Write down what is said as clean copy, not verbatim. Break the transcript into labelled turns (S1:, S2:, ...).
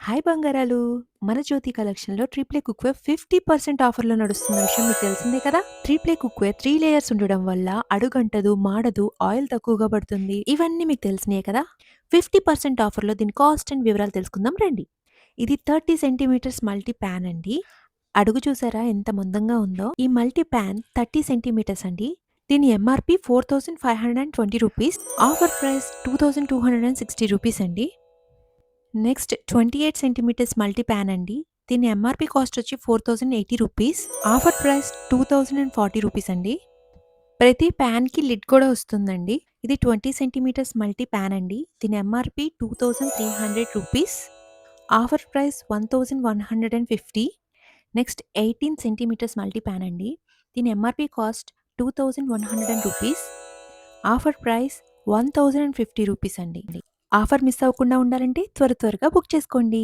S1: Hi బంగారాలు! మన జ్యోతి కలెక్షన్‌లో ట్రిప్లే కుక్‌వేర్ 50% ఆఫర్‌లో నడుస్తున్న విషయం మీకు తెలిసిందే కదా! ట్రిప్లే కుక్‌వేర్ 3 లేయర్స్ ఉండడం వల్ల అడుగంటదు, మాడదు, ఆయిల్ తక్కువగా పడుతుంది. ఇవన్నీ మీకు తెలిసినయే కదా! 50% ఆఫర్‌లో దీని కాస్ట్ అండ్ వివరాలు తెలుసుకుందాం రండి. ఇది 30 సెంటీమీటర్స్ మల్టీ పాన్ అండి. అడుగు చూసారా ఎంత మందంగా ఉందో? ఈ మల్టీ పాన్ 30 సెంటీమీటర్స్ అండి. దీని ఎంఆర్‌పి రూ. 4,520. ఆఫర్ ప్రైస్ రూ. 2,260 అండి. నెక్స్ట్ 28 సెంటీమీటర్స్ మల్టీ పాన్ అండి. దీని ఎంఆర్‌పి కాస్ట్ వచ్చి రూ. 4,080. ఆఫర్ ప్రైస్ రూ. 2,040 అండి. ప్రతి పాన్‌కి లిడ్ కూడా వస్తుందండి. ఇది 20 సెంటీమీటర్స్ మల్టీ పాన్ అండి. దీని ఎంఆర్‌పి రూ. 2,300. Offer price 1,150. Next 18 centimetres multi pan అండి. దీని ఎంఆర్‌పి కాస్ట్ రూ. 2,100. ఆఫర్ ప్రైస్ రూ. 1,050 అండి. ఆఫర్ మిస్ అవ్వకుండా ఉండాలంటే త్వరగా బుక్ చేసుకోండి.